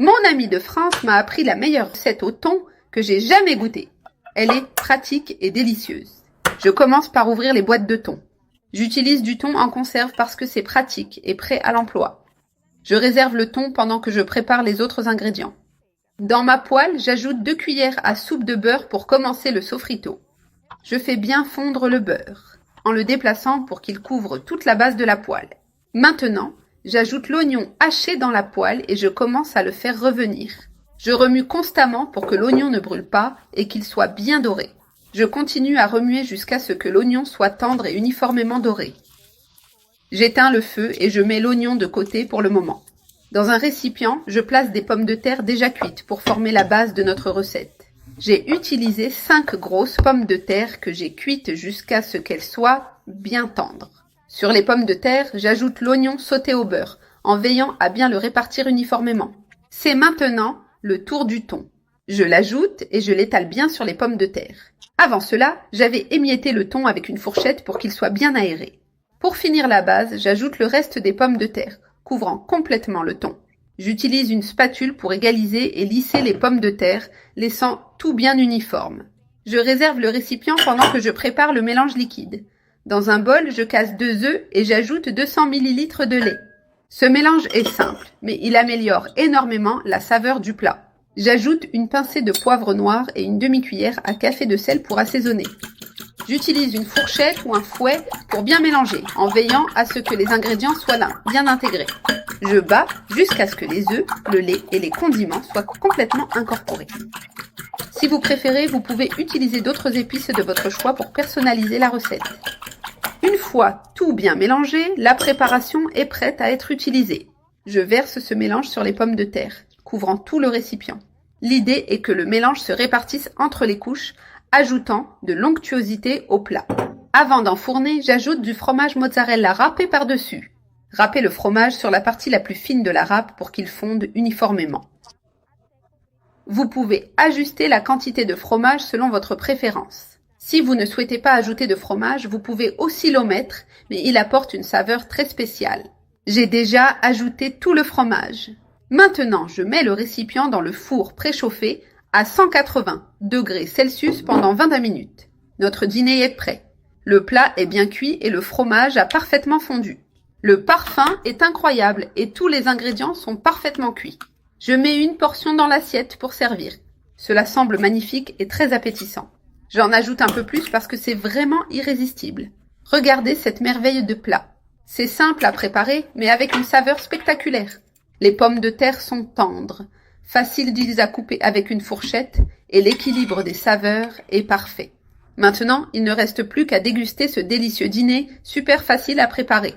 Mon amie de France m'a appris la meilleure recette au thon que j'ai jamais goûtée. Elle est pratique et délicieuse. Je commence par ouvrir les boîtes de thon. J'utilise du thon en conserve parce que c'est pratique et prêt à l'emploi. Je réserve le thon pendant que je prépare les autres ingrédients. Dans ma poêle, j'ajoute 2 cuillères à soupe de beurre pour commencer le sofrito. Je fais bien fondre le beurre, en le déplaçant pour qu'il couvre toute la base de la poêle. Maintenant, j'ajoute l'oignon haché dans la poêle et je commence à le faire revenir. Je remue constamment pour que l'oignon ne brûle pas et qu'il soit bien doré. Je continue à remuer jusqu'à ce que l'oignon soit tendre et uniformément doré. J'éteins le feu et je mets l'oignon de côté pour le moment. Dans un récipient, je place des pommes de terre déjà cuites pour former la base de notre recette. J'ai utilisé 5 grosses pommes de terre que j'ai cuites jusqu'à ce qu'elles soient bien tendres. Sur les pommes de terre, j'ajoute l'oignon sauté au beurre, en veillant à bien le répartir uniformément. C'est maintenant le tour du thon. Je l'ajoute et je l'étale bien sur les pommes de terre. Avant cela, j'avais émietté le thon avec une fourchette pour qu'il soit bien aéré. Pour finir la base, j'ajoute le reste des pommes de terre, couvrant complètement le thon. J'utilise une spatule pour égaliser et lisser les pommes de terre, laissant tout bien uniforme. Je réserve le récipient pendant que je prépare le mélange liquide. Dans un bol, je casse 2 œufs et j'ajoute 200 ml de lait. Ce mélange est simple, mais il améliore énormément la saveur du plat. J'ajoute une pincée de poivre noir et une demi-cuillère à café de sel pour assaisonner. J'utilise une fourchette ou un fouet pour bien mélanger, en veillant à ce que les ingrédients soient là, bien intégrés. Je bats jusqu'à ce que les œufs, le lait et les condiments soient complètement incorporés. Si vous préférez, vous pouvez utiliser d'autres épices de votre choix pour personnaliser la recette. Une fois tout bien mélangé, la préparation est prête à être utilisée. Je verse ce mélange sur les pommes de terre, couvrant tout le récipient. L'idée est que le mélange se répartisse entre les couches, ajoutant de l'onctuosité au plat. Avant d'enfourner, j'ajoute du fromage mozzarella râpé par-dessus. Râpez le fromage sur la partie la plus fine de la râpe pour qu'il fonde uniformément. Vous pouvez ajuster la quantité de fromage selon votre préférence. Si vous ne souhaitez pas ajouter de fromage, vous pouvez aussi l'omettre, mais il apporte une saveur très spéciale. J'ai déjà ajouté tout le fromage. Maintenant, je mets le récipient dans le four préchauffé à 180 degrés Celsius pendant 20 minutes. Notre dîner est prêt. Le plat est bien cuit et le fromage a parfaitement fondu. Le parfum est incroyable et tous les ingrédients sont parfaitement cuits. Je mets une portion dans l'assiette pour servir. Cela semble magnifique et très appétissant. J'en ajoute un peu plus parce que c'est vraiment irrésistible. Regardez cette merveille de plat. C'est simple à préparer, mais avec une saveur spectaculaire. Les pommes de terre sont tendres, faciles à couper avec une fourchette et l'équilibre des saveurs est parfait. Maintenant, il ne reste plus qu'à déguster ce délicieux dîner super facile à préparer.